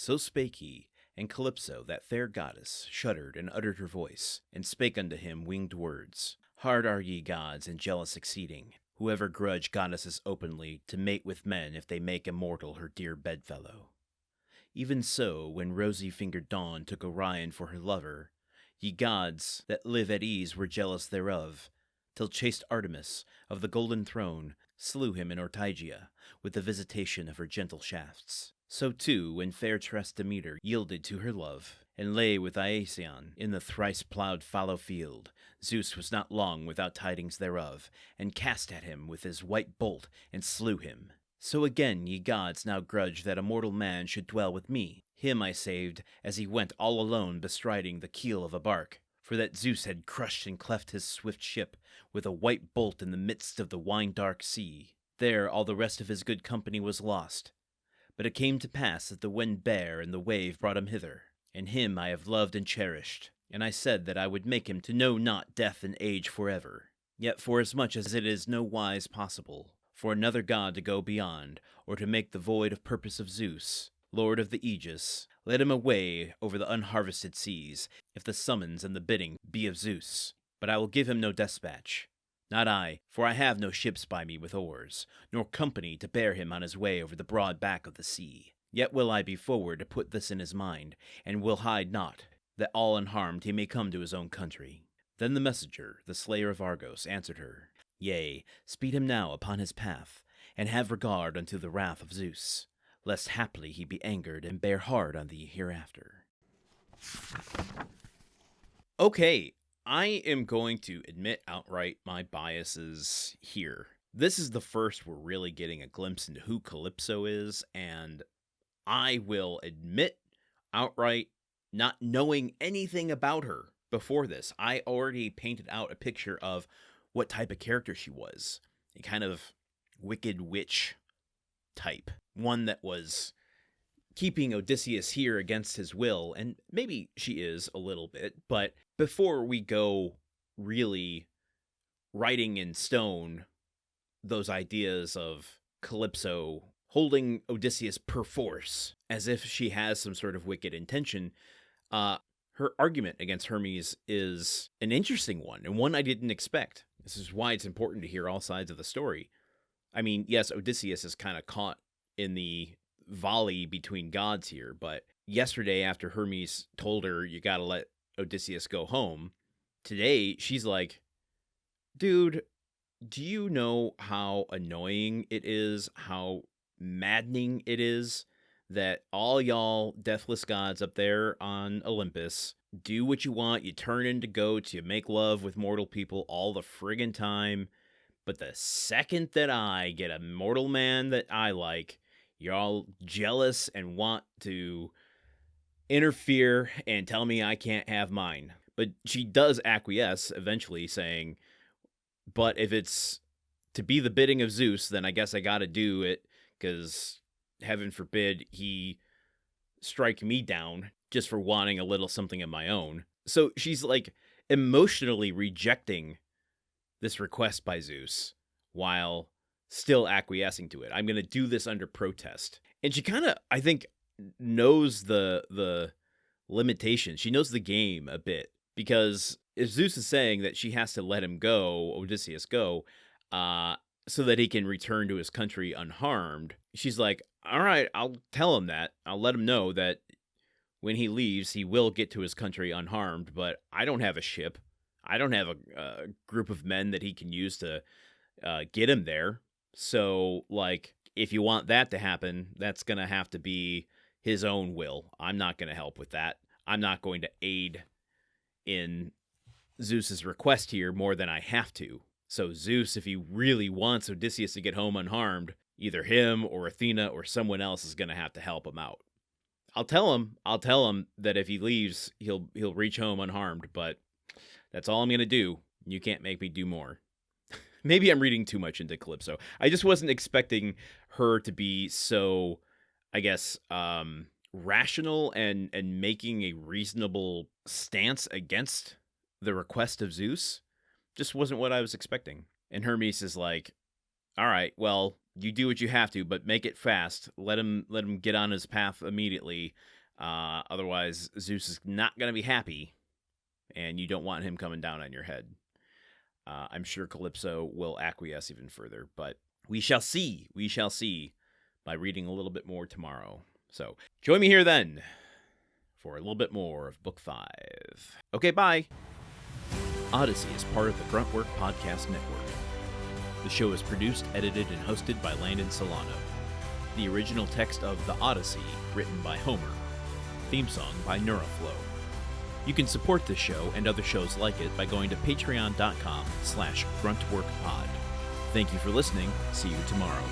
So spake he, and Calypso, that fair goddess, shuddered and uttered her voice, and spake unto him winged words. Hard are ye gods, and jealous exceeding, whoever grudge goddesses openly to mate with men if they make immortal her dear bedfellow. Even so, when rosy-fingered Dawn took Orion for her lover, ye gods that live at ease were jealous thereof, till chaste Artemis of the golden throne slew him in Ortygia with the visitation of her gentle shafts. So too, when fair tressed Demeter yielded to her love, and lay with Iasion in the thrice-ploughed fallow field, Zeus was not long without tidings thereof, and cast at him with his white bolt, and slew him. So again ye gods now grudge that a mortal man should dwell with me. Him I saved, as he went all alone bestriding the keel of a bark, for that Zeus had crushed and cleft his swift ship with a white bolt in the midst of the wine-dark sea. There all the rest of his good company was lost. But it came to pass that the wind bare and the wave brought him hither, and him I have loved and cherished, and I said that I would make him to know not death and age forever. Yet forasmuch as it is no wise possible for another god to go beyond, or to make the void of purpose of Zeus, Lord of the Aegis, let him away over the unharvested seas, if the summons and the bidding be of Zeus. But I will give him no despatch. Not I, for I have no ships by me with oars, nor company to bear him on his way over the broad back of the sea. Yet will I be forward to put this in his mind, and will hide not, that all unharmed he may come to his own country. Then the messenger, the slayer of Argos, answered her, Yea, speed him now upon his path, and have regard unto the wrath of Zeus, lest haply he be angered and bear hard on thee hereafter. Okay, I am going to admit outright my biases here. This is the first we're really getting a glimpse into who Calypso is, and I will admit outright not knowing anything about her before this. I already painted out a picture of what type of character she was. A kind of wicked witch type. One that was keeping Odysseus here against his will, and maybe she is a little bit, but before we go really writing in stone those ideas of Calypso holding Odysseus perforce, as if she has some sort of wicked intention, her argument against Hermes is an interesting one, and one I didn't expect. This is why it's important to hear all sides of the story. I mean, yes, Odysseus is kind of caught in the volley between gods here, but yesterday after Hermes told her, you gotta let Odysseus go home, today she's like, dude, do you know how annoying it is, how maddening it is that all y'all deathless gods up there on Olympus do what you want, you turn into goats, you make love with mortal people all the friggin' time, but the second that I get a mortal man that I like, you're all jealous and want to interfere and tell me I can't have mine. But she does acquiesce eventually, saying, but if it's to be the bidding of Zeus, then I guess I gotta do it, because heaven forbid he strike me down just for wanting a little something of my own. So she's like emotionally rejecting this request by Zeus while still acquiescing to it. I'm going to do this under protest. And she kind of, I think, knows the limitations. She knows the game a bit, because if Zeus is saying that she has to let him go, Odysseus go, so that he can return to his country unharmed, she's like, all right, I'll tell him that. I'll let him know that when he leaves, he will get to his country unharmed, but I don't have a ship. I don't have a group of men that he can use to get him there. So, like, if you want that to happen, that's going to have to be his own will. I'm not going to help with that. I'm not going to aid in Zeus's request here more than I have to. So Zeus, if he really wants Odysseus to get home unharmed, either him or Athena or someone else is going to have to help him out. I'll tell him that if he leaves, he'll reach home unharmed, but that's all I'm going to do. You can't make me do more. Maybe I'm reading too much into Calypso. I just wasn't expecting her to be so, I guess, rational and making a reasonable stance against the request of Zeus. Just wasn't what I was expecting. And Hermes is like, all right, well, You do what you have to, but make it fast. Let him get on his path immediately. Otherwise, Zeus is not going to be happy, and you don't want him coming down on your head. I'm sure Calypso will acquiesce even further, but we shall see. We shall see by reading a little bit more tomorrow. So join me here then for a little bit more of Book 5. Okay, bye. Odyssey is part of the Gruntwork Podcast Network. The show is produced, edited, and hosted by Landon Solano. The original text of The Odyssey, written by Homer. Theme song by Neuroflow. You can support this show and other shows like it by going to patreon.com/gruntworkpod. Thank you for listening. See you tomorrow.